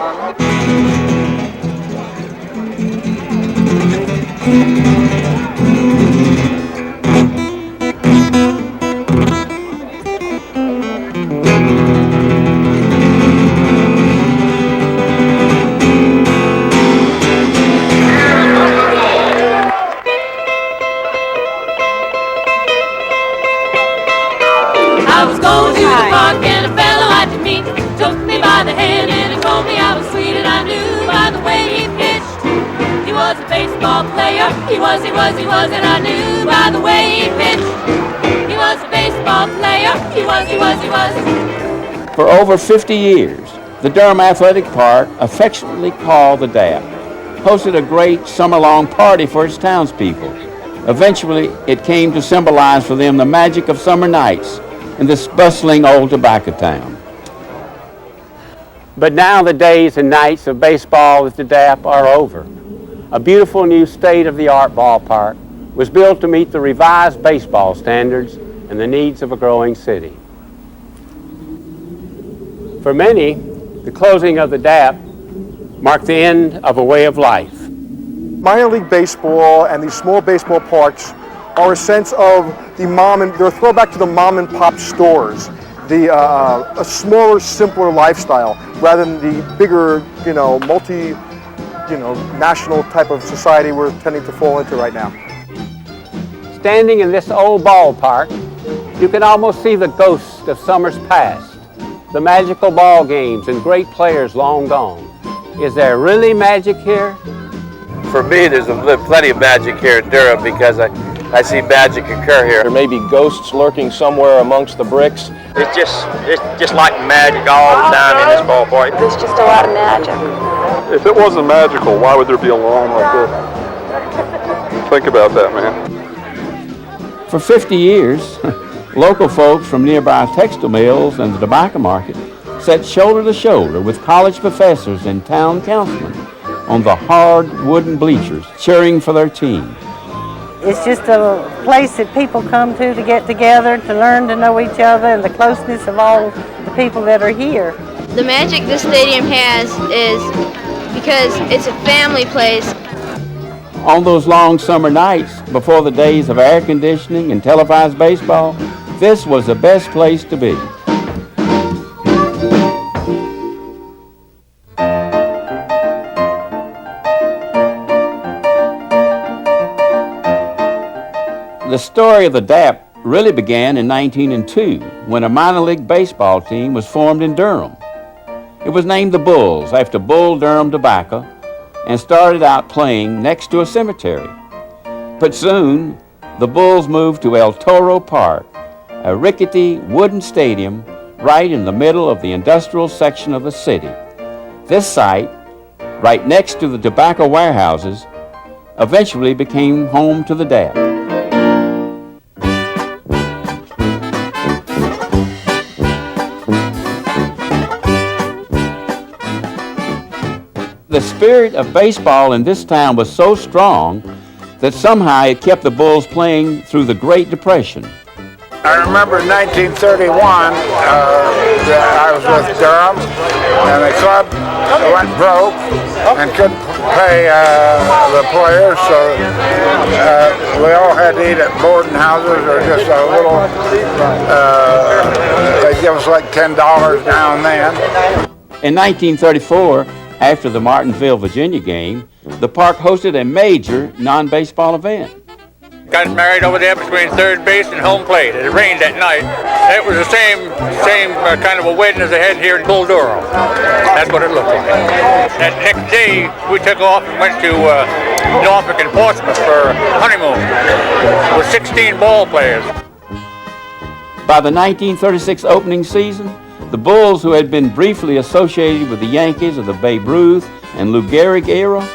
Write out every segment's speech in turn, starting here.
I was going to the park and a fellow I to meet took me by the hand and he told me I was sweet, and I knew by the way he pitched he was a baseball player. He was, and I knew by the way he pitched he was a baseball player. He was. For over 50 years, the Durham Athletic Park, affectionately called the DAP, hosted a great summer-long party for its townspeople. Eventually, it came to symbolize for them the magic of summer nights in this bustling old tobacco town. But now the days and nights of baseball with the DAP are over. A beautiful new state-of-the-art ballpark was built to meet the revised baseball standards and the needs of a growing city. For many, the closing of the DAP marked the end of a way of life. Minor league baseball and these small baseball parks are a sense of they're a throwback to the mom and pop stores, a smaller, simpler lifestyle rather than the bigger, national type of society we're tending to fall into right now. Standing in this old ballpark, you can almost see the ghosts of summers past, the magical ball games and great players long gone. Is there really magic here? For me, there's plenty of magic here in Durham because I see magic occur here. There may be ghosts lurking somewhere amongst the bricks. It's just like magic all the time in this ballpark. There's just a lot of magic. If it wasn't magical, why would there be a lawn like this? Think about that, man. For 50 years, local folks from nearby textile mills and the tobacco market sat shoulder to shoulder with college professors and town councilmen on the hard wooden bleachers, cheering for their team. It's just a place that people come to get together, to learn to know each other, and the closeness of all the people that are here. The magic this stadium has is because it's a family place. On those long summer nights, before the days of air conditioning and televised baseball, this was the best place to be. The story of the DAP really began in 1902 when a minor league baseball team was formed in Durham. It was named the Bulls after Bull Durham tobacco and started out playing next to a cemetery. But soon, the Bulls moved to El Toro Park, a rickety wooden stadium right in the middle of the industrial section of the city. This site, right next to the tobacco warehouses, eventually became home to the DAP. The spirit of baseball in this town was so strong that somehow it kept the Bulls playing through the Great Depression. I remember in 1931, I was with Durham, and the club went broke and couldn't pay the players, so we all had to eat at boarding houses or just a little, they give us like $10 now and then. In 1934, after the Martinsville, Virginia game, the park hosted a major non-baseball event. Got married over there between third base and home plate. It rained that night. It was the same kind of a wedding as they had here in Bull Durham. That's what it looked like. That next day, we took off and went to Norfolk and Portsmouth for honeymoon with 16 ball players. By the 1936 opening season, the Bulls, who had been briefly associated with the Yankees of the Babe Ruth and Lou Gehrig era,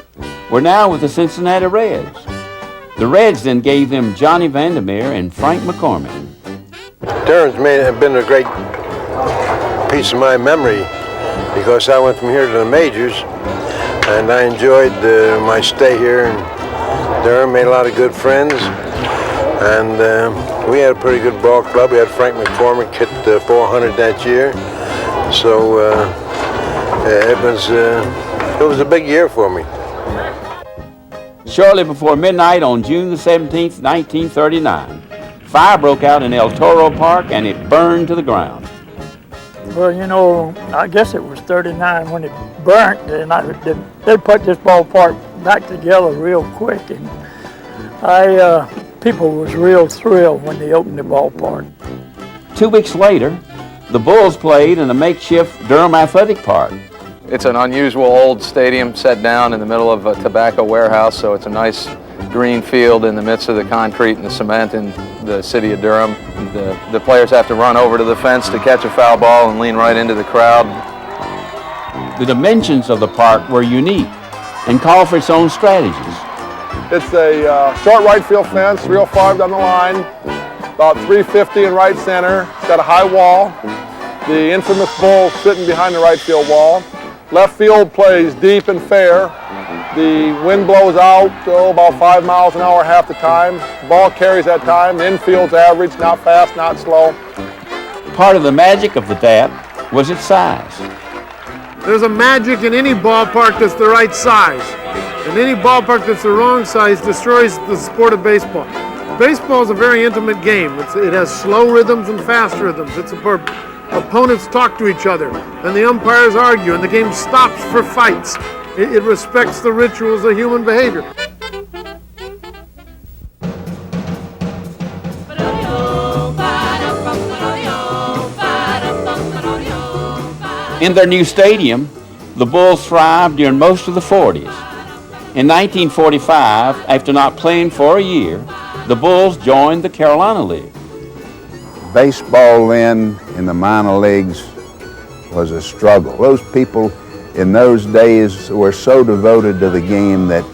were now with the Cincinnati Reds. The Reds then gave them Johnny Vandermeer and Frank McCormick. Durham's been a great piece of my memory because I went from here to the majors, and I enjoyed my stay here in Durham, made a lot of good friends, and we had a pretty good ball club. We had Frank McCormick hit 400 that year, so It was a big year for me. Shortly before midnight on June the 17th, 1939, fire broke out in El Toro Park and it burned to the ground. Well, you know, I guess it was 39 when it burnt, and they put this ballpark back together real quick, and people was real thrilled when they opened the ballpark. 2 weeks later, the Bulls played in a makeshift Durham Athletic Park. It's an unusual old stadium set down in the middle of a tobacco warehouse, so it's a nice green field in the midst of the concrete and the cement in the city of Durham. The players have to run over to the fence to catch a foul ball and lean right into the crowd. The dimensions of the park were unique and called for its own strategies. It's a short right field fence, real far down the line, about 350 in right center. It's got a high wall. The infamous Bulls sitting behind the right field wall. Left field plays deep and fair. The wind blows out about 5 miles an hour half the time. Ball carries that time. The infield's average, not fast, not slow. Part of the magic of the DAP was its size. There's a magic in any ballpark that's the right size. And any ballpark that's the wrong size destroys the sport of baseball. Baseball is a very intimate game. It has slow rhythms and fast rhythms. It's where opponents talk to each other, and the umpires argue, and the game stops for fights. It respects the rituals of human behavior. In their new stadium, the Bulls thrived during most of the 40s. In 1945, after not playing for a year, the Bulls joined the Carolina League. Baseball then in the minor leagues was a struggle. Those people in those days were so devoted to the game that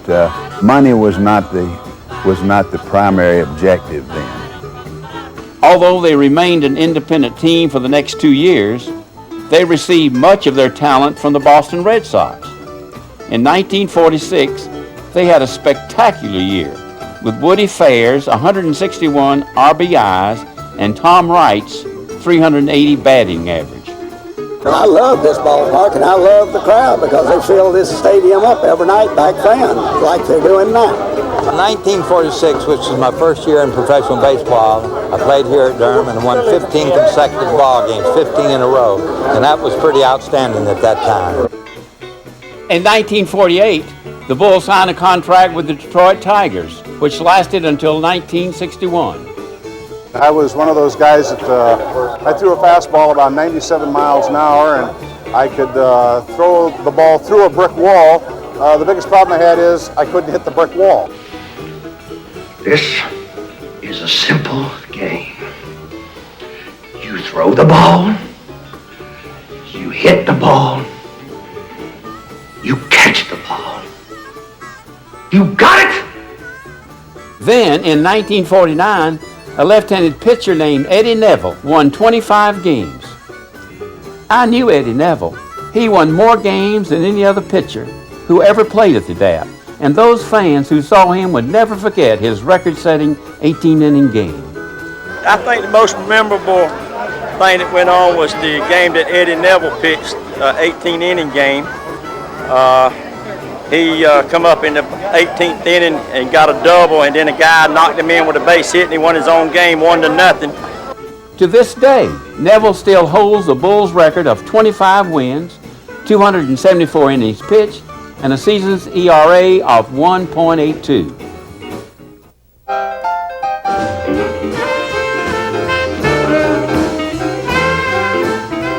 money was not the primary objective then. Although they remained an independent team for the next 2 years, they received much of their talent from the Boston Red Sox. In 1946, they had a spectacular year with Woody Fair's 161 RBIs and Tom Wright's 380 batting average. I love this ballpark and I love the crowd because they fill this stadium up every night back then, like they're doing now. In 1946, which was my first year in professional baseball, I played here at Durham and won 15 consecutive ball games, 15 in a row, and that was pretty outstanding at that time. In 1948, the Bulls signed a contract with the Detroit Tigers, which lasted until 1961. I was one of those guys that I threw a fastball about 97 miles an hour, and I could throw the ball through a brick wall. The biggest problem I had is I couldn't hit the brick wall. This is a simple game. You throw the ball, you hit the ball, you catch the ball. You got it! Then, in 1949, a left-handed pitcher named Eddie Neville won 25 games. I knew Eddie Neville. He won more games than any other pitcher who ever played at the DAP, and those fans who saw him would never forget his record-setting 18-inning game. I think the most memorable thing that went on was the game that Eddie Neville pitched, 18-inning game. He come up in the 18th inning and got a double, and then a guy knocked him in with a base hit, and he won his own game 1-0. To this day, Neville still holds the Bulls' record of 25 wins, 274 innings pitched, and a season's ERA of 1.82.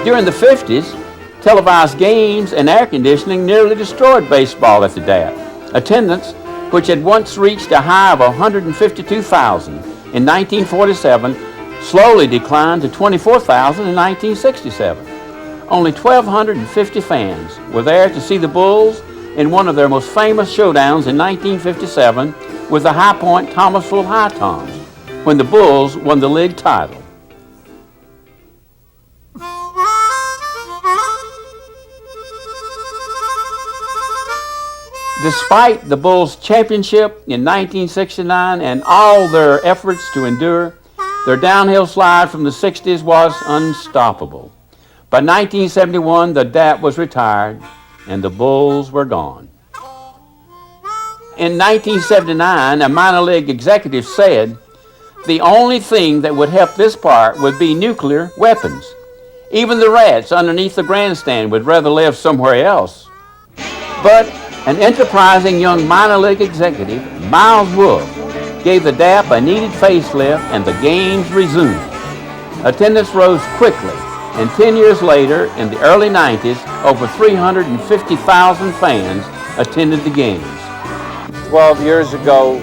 During the 50s, televised games and air conditioning nearly destroyed baseball at the DAP. Attendance, which had once reached a high of 152,000 in 1947, slowly declined to 24,000 in 1967. Only 1,250 fans were there to see the Bulls in one of their most famous showdowns in 1957 with the High Point Thomasville High Toms, when the Bulls won the league title. Despite the Bulls' championship in 1969 and all their efforts to endure, their downhill slide from the 60s was unstoppable. By 1971, the DAP was retired and the Bulls were gone. In 1979, a minor league executive said the only thing that would help this park would be nuclear weapons. Even the rats underneath the grandstand would rather live somewhere else. But an enterprising young minor league executive, Miles Wolff, gave the DAP a needed facelift and the games resumed. Attendance rose quickly, and 10 years later, in the early 90s, over 350,000 fans attended the games. 12 years ago,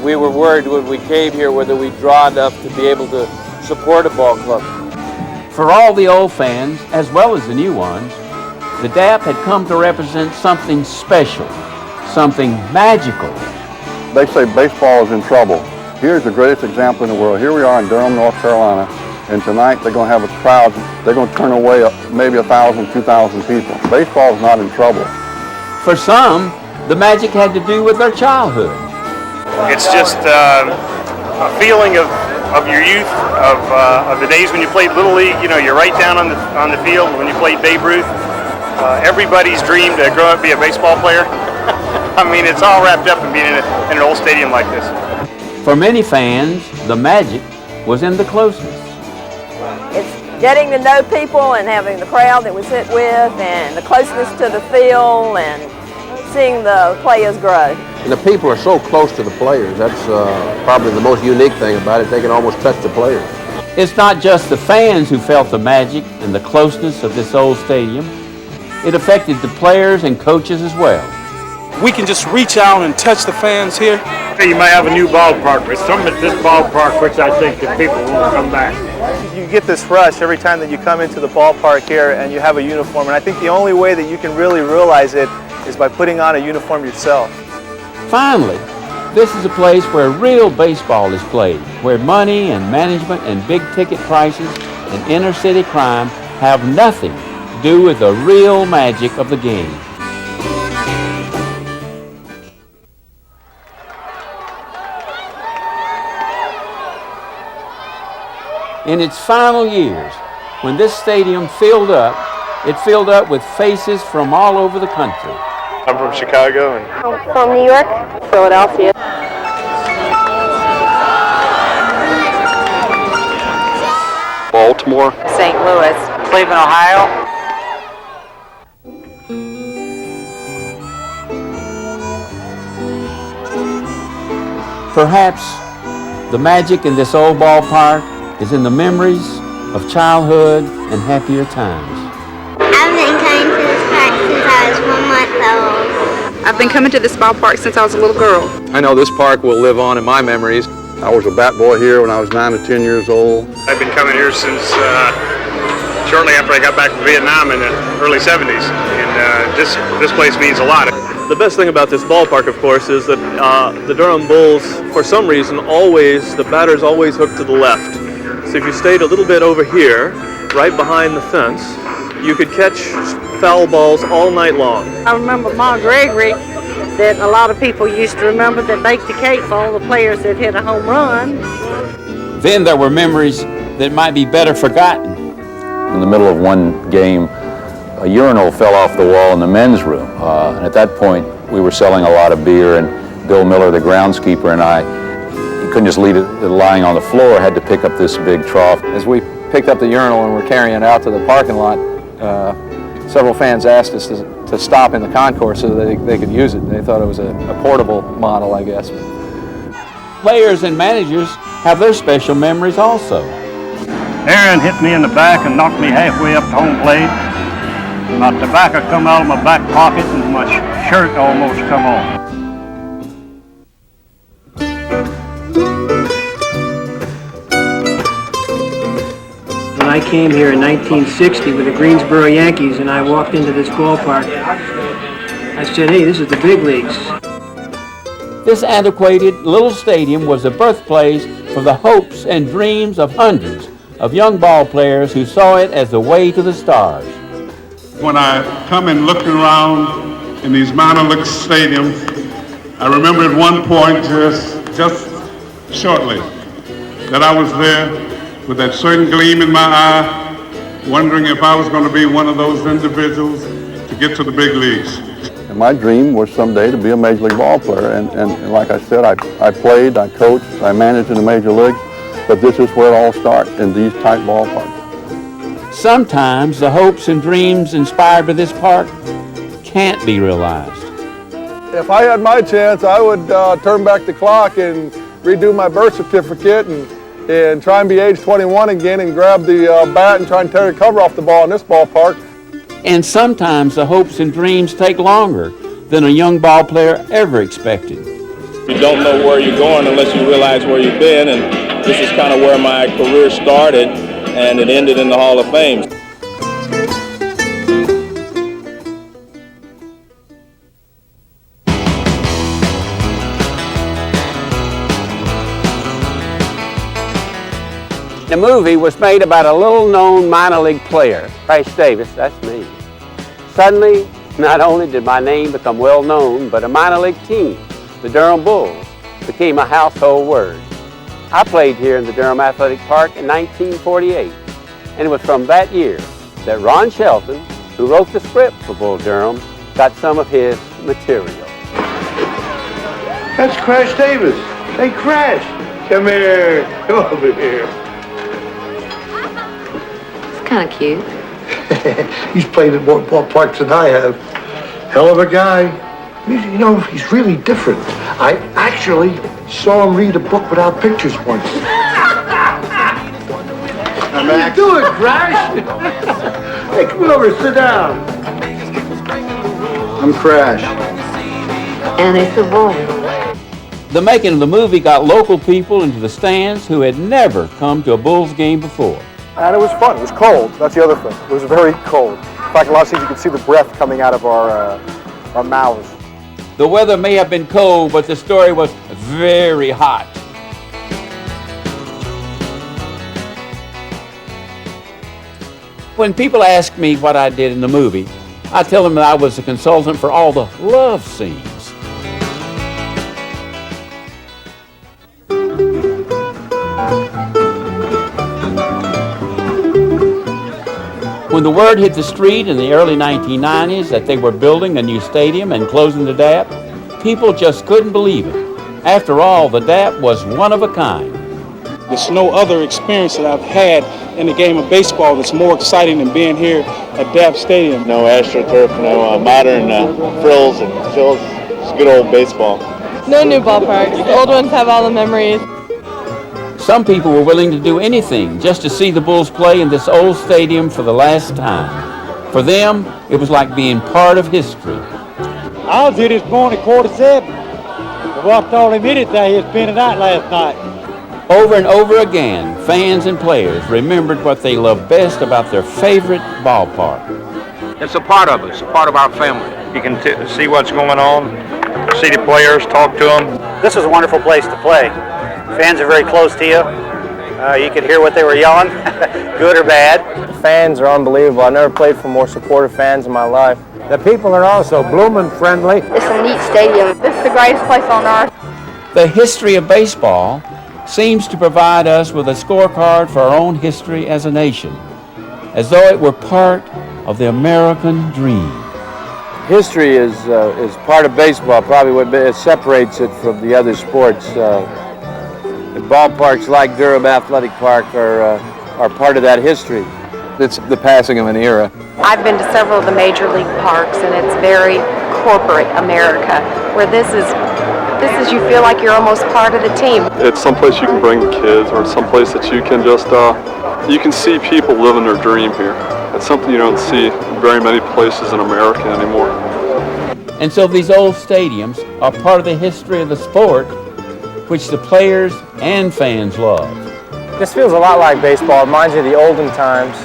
we were worried when we came here whether we'd draw enough to be able to support a ball club. For all the old fans, as well as the new ones, the DAP had come to represent something special, something magical. They say baseball is in trouble. Here's the greatest example in the world. Here we are in Durham, North Carolina, and tonight they're going to have a crowd. They're going to turn away maybe 1,000, 2,000 people. Baseball is not in trouble. For some, the magic had to do with their childhood. It's just a feeling of your youth, of the days when you played Little League. You know, you're right down on the field when you played Babe Ruth. Everybody's dream to grow up and be a baseball player. I mean, it's all wrapped up in being in an old stadium like this. For many fans, the magic was in the closeness. It's getting to know people and having the crowd that we sit with and the closeness to the field and seeing the players grow. And the people are so close to the players. That's probably the most unique thing about it. They can almost touch the players. It's not just the fans who felt the magic and the closeness of this old stadium. It affected the players and coaches as well. We can just reach out and touch the fans here. You might have a new ballpark, but something at this ballpark which I think that people won't come back. You get this rush every time that you come into the ballpark here and you have a uniform, and I think the only way that you can really realize it is by putting on a uniform yourself. Finally, this is a place where real baseball is played, where money and management and big ticket prices and inner city crime have nothing to do with the real magic of the game. In its final years, when this stadium filled up, it filled up with faces from all over the country. I'm from Chicago. And I'm from New York, Philadelphia. Baltimore. St. Louis. Cleveland, Ohio. Perhaps the magic in this old ballpark is in the memories of childhood and happier times. I've been coming to this park since I was 1 month old. I've been coming to this ballpark since I was a little girl. I know this park will live on in my memories. I was a bat boy here when I was 9 or 10 years old. I've been coming here since shortly after I got back from Vietnam in the early 70s, and this place means a lot. The best thing about this ballpark, of course, is that the Durham Bulls, for some reason, the batters always hook to the left. So if you stayed a little bit over here, right behind the fence, you could catch foul balls all night long. I remember Ma Gregory, that a lot of people used to remember, that baked the cake for all the players that hit a home run. Then there were memories that might be better forgotten. In the middle of one game, a urinal fell off the wall in the men's room. And at that point, we were selling a lot of beer, and Bill Miller, the groundskeeper, and I, he couldn't just leave it lying on the floor, had to pick up this big trough. As we picked up the urinal and were carrying it out to the parking lot, several fans asked us to stop in the concourse so that they could use it. They thought it was a portable model, I guess. Players and managers have their special memories also. Aaron hit me in the back and knocked me halfway up to home plate. My tobacco come out of my back pocket and my shirt almost come off. When I came here in 1960 with the Greensboro Yankees and I walked into this ballpark, I said, hey, this is the big leagues. This antiquated little stadium was the birthplace for the hopes and dreams of hundreds of young ball players who saw it as the way to the stars. When I come and look around in these minor league stadiums, I remember at one point just shortly that I was there with that certain gleam in my eye wondering if I was going to be one of those individuals to get to the big leagues. And my dream was someday to be a Major League ball player. And like I said, I played, I coached, I managed in the Major Leagues, but this is where it all starts, in these type ballparks. Sometimes the hopes and dreams inspired by this park can't be realized. If I had my chance, I would turn back the clock and redo my birth certificate and try and be age 21 again and grab the bat and try and tear the cover off the ball in this ballpark. And sometimes the hopes and dreams take longer than a young ball player ever expected. You don't know where you're going unless you realize where you've been, and this is kind of where my career started, and it ended in the Hall of Fame. The movie was made about a little-known minor league player, Crash Davis, that's me. Suddenly, not only did my name become well-known, but a minor league team, the Durham Bulls, became a household word. I played here in the Durham Athletic Park in 1948, and it was from that year that Ron Shelton, who wrote the script for Bull Durham, got some of his material. That's Crash Davis. Hey, Crash, come here. Come over here. Kind of cute. He's played at more ballparks than I have. Hell of a guy. You know, he's really different. I actually saw him read a book without pictures once. How you doing, Crash? Hey, come over, sit down. I'm Crash. And it's a boy. The making of the movie got local people into the stands who had never come to a Bulls game before. And it was fun. It was cold. That's the other thing. It was very cold. In fact, a lot of times you could see the breath coming out of our mouths. The weather may have been cold, but the story was very hot. When people ask me what I did in the movie, I tell them that I was a consultant for all the love scenes. When the word hit the street in the early 1990s that they were building a new stadium and closing the DAP, people just couldn't believe it. After all, the DAP was one of a kind. There's no other experience that I've had in the game of baseball that's more exciting than being here at DAP Stadium. No AstroTurf, no modern frills and fills. It's good old baseball. No new ballparks. The old ones have all the memories. Some people were willing to do anything just to see the Bulls play in this old stadium for the last time. For them, it was like being part of history. I was here this morning at 7:15. I walked all the minutes out here spending the night last night. Over and over again, fans and players remembered what they loved best about their favorite ballpark. It's a part of us, a part of our family. You can see what's going on, see the players, talk to them. This is a wonderful place to play. Fans are very close to you. You could hear what they were yelling, good or bad. The fans are unbelievable. I've never played for more supportive fans in my life. The people are also blooming friendly. It's a neat stadium. This is the greatest place on earth. The history of baseball seems to provide us with a scorecard for our own history as a nation, as though it were part of the American dream. History is part of baseball, probably what it separates it from the other sports. Ballparks like Durham Athletic Park are part of that history. It's the passing of an era. I've been to several of the major league parks, and it's very corporate America, where this is you feel like you're almost part of the team. It's someplace you can bring the kids, or someplace that you can just you can see people living their dream here. It's something you don't see in very many places in America anymore. And so these old stadiums are part of the history of the sport, which the players and fans love. This feels a lot like baseball. It reminds you of the olden times,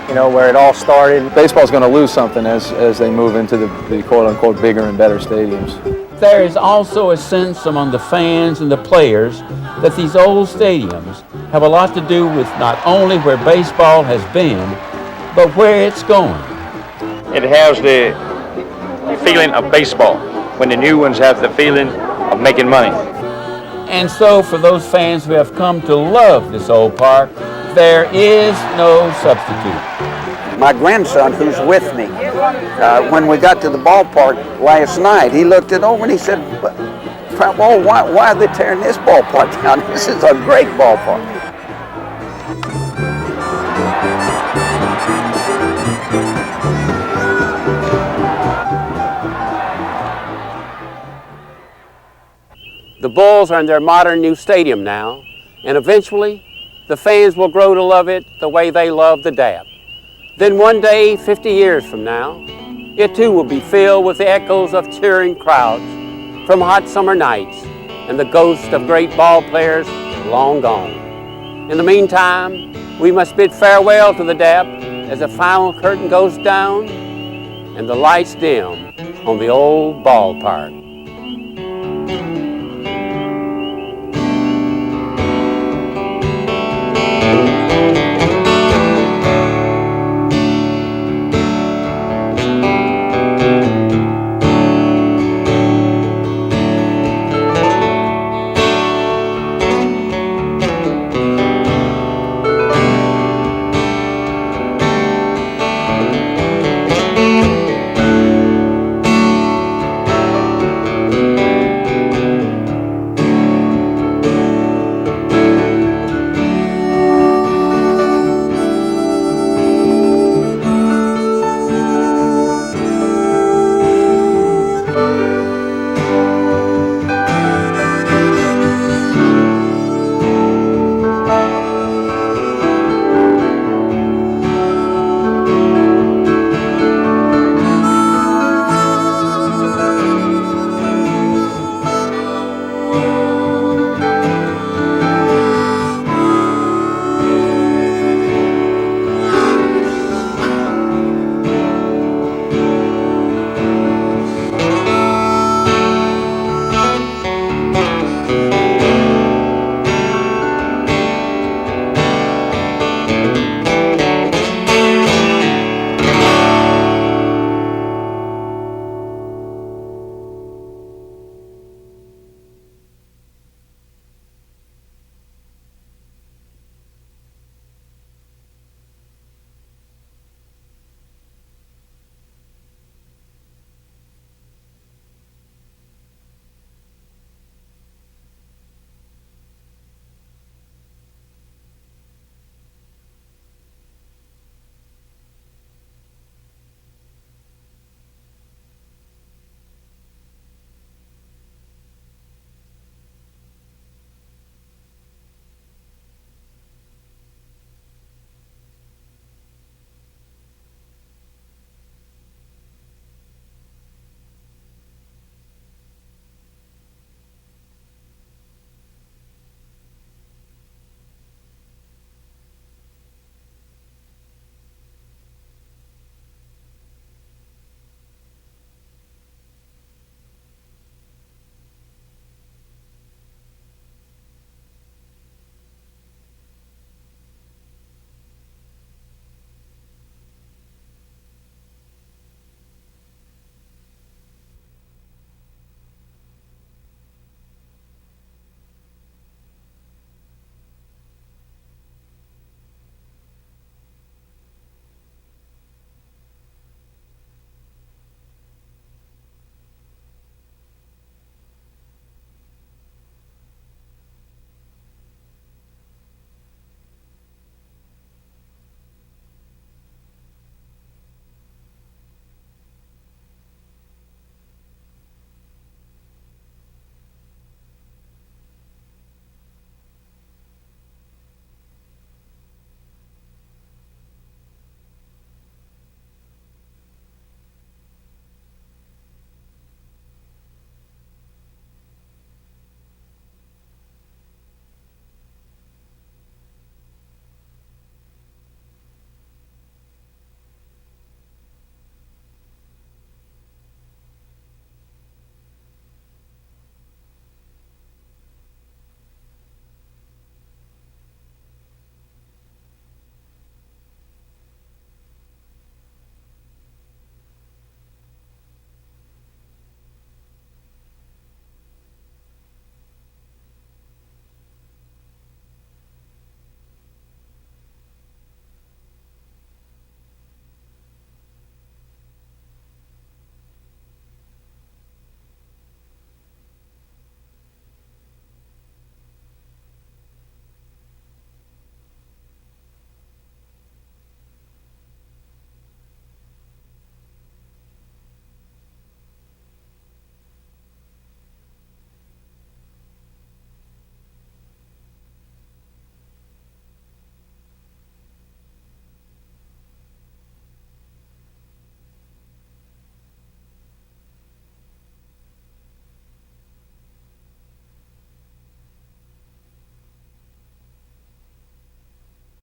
you know, where it all started. Baseball's going to lose something as they move into the quote-unquote bigger and better stadiums. There is also a sense among the fans and the players that these old stadiums have a lot to do with not only where baseball has been, but where it's going. It has the feeling of baseball, when the new ones have the feeling of making money. And so for those fans who have come to love this old park, there is no substitute. my grandson, who's with me, when we got to the ballpark last night, he looked it over and he said, well, why are they tearing this ballpark down? This is a great ballpark. The Bulls are in their modern new stadium now, and eventually the fans will grow to love it the way they love the DAP. Then one day, 50 years from now, it too will be filled with the echoes of cheering crowds from hot summer nights and the ghosts of great ball players long gone. In the meantime, we must bid farewell to the DAP as the final curtain goes down and the lights dim on the old ballpark.